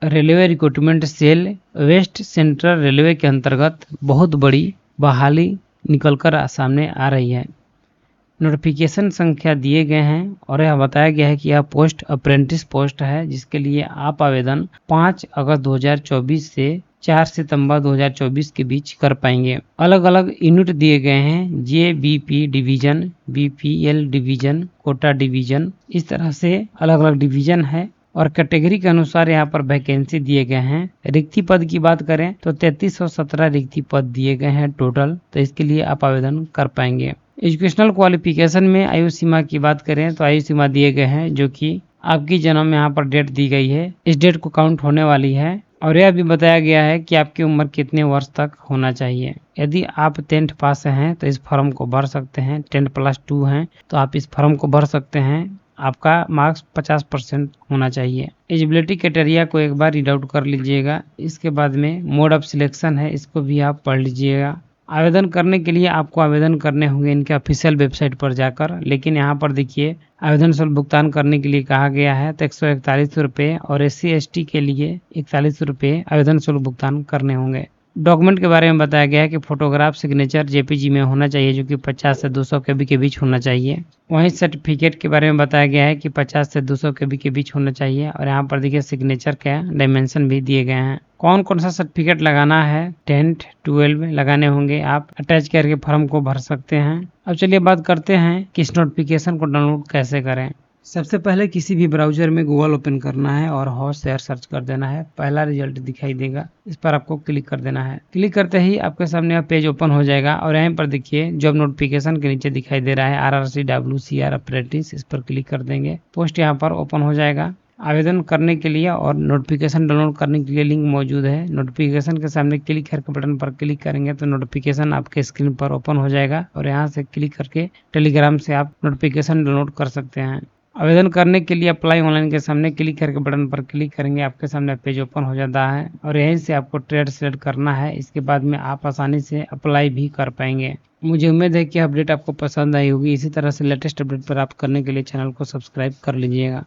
Railway recruitment cell west central railway के अंतर्गत बहुत बड़ी बहाली निकलकर सामने आ रही है। नोटिफिकेशन संख्या दिए गए हैं और यह बताया गया है कि यह पोस्ट अप्रेंटिस पोस्ट है, जिसके लिए आप आवेदन 5 अगस्त 2024 से 4 सितंबर 2024 के बीच कर पाएंगे। अलग अलग यूनिट दिए गए हैं, JBP division, BPL division, Kota division, इस तरह से अलग अलग डिवीजन है और कैटेगरी के अनुसार यहाँ पर वैकेंसी दिए गए हैं। रिक्ति पद की बात करें तो 3317 रिक्ति पद दिए गए हैं टोटल, तो इसके लिए आप आवेदन कर पाएंगे। एजुकेशनल क्वालिफिकेशन में आयु सीमा की बात करें तो आयु सीमा दिए गए हैं, जो कि आपकी जन्म यहाँ पर डेट दी गई है, इस डेट को काउंट होने वाली है। और यह भी बताया गया है कि आपकी उम्र कितने वर्ष तक होना चाहिए। यदि आप 10th पास हैं तो इस फॉर्म को भर सकते हैं, 10+2 हैं तो आप इस फॉर्म को भर सकते हैं। आपका मार्क्स 50% होना चाहिए। एलिजिबिलिटी क्राइटेरिया को एक बार रीड आउट कर लीजिएगा। इसके बाद में मोड ऑफ सिलेक्शन है, इसको भी आप पढ़ लीजिएगा। आवेदन करने के लिए आपको आवेदन करने होंगे इनके ऑफिशियल वेबसाइट पर जाकर, लेकिन यहाँ पर देखिए आवेदन शुल्क भुगतान करने के लिए कहा गया है तो 141 रुपये और SC/ST के लिए 41 रुपये आवेदन शुल्क भुगतान करने होंगे। डॉक्यूमेंट के बारे में बताया गया है कि फोटोग्राफ सिग्नेचर JPG में होना चाहिए, जो कि 50 से 200 KB के बीच होना चाहिए। वहीं सर्टिफिकेट के बारे में बताया गया है कि 50 से 200 KB के बीच होना चाहिए और यहाँ पर देखिए सिग्नेचर का डायमेंशन भी दिए गए हैं। कौन कौन सा सर्टिफिकेट लगाना है, 10th 12 लगाने होंगे, आप अटैच करके फॉर्म को भर सकते हैं। अब चलिए बात करते हैं कि इस नोटिफिकेशन को डाउनलोड कैसे करें। सबसे पहले किसी भी ब्राउजर में गूगल ओपन करना है और हॉटस्टार सर्च कर देना है। पहला रिजल्ट दिखाई देगा, इस पर आपको क्लिक कर देना है। क्लिक करते ही आपके सामने यह पेज ओपन हो जाएगा और यहाँ पर देखिए जॉब नोटिफिकेशन के नीचे दिखाई दे रहा है RRC WCR अप्रेंटिस, इस पर क्लिक कर देंगे। पोस्ट यहाँ पर ओपन हो जाएगा। आवेदन करने के लिए और नोटिफिकेशन डाउनलोड करने के लिए लिंक मौजूद है। नोटिफिकेशन के सामने क्लिक करके बटन पर क्लिक करेंगे तो नोटिफिकेशन आपके स्क्रीन पर ओपन हो जाएगा और यहाँ से क्लिक करके टेलीग्राम से आप नोटिफिकेशन डाउनलोड कर सकते हैं। आवेदन करने के लिए अप्लाई ऑनलाइन के सामने क्लिक करके बटन पर क्लिक करेंगे, आपके सामने पेज ओपन हो जाता है और यहीं से आपको ट्रेड सेलेक्ट करना है। इसके बाद में आप आसानी से अप्लाई भी कर पाएंगे। मुझे उम्मीद है कि अपडेट आपको पसंद आई होगी। इसी तरह से लेटेस्ट अपडेट प्राप्त करने के लिए चैनल को सब्सक्राइब कर लीजिएगा।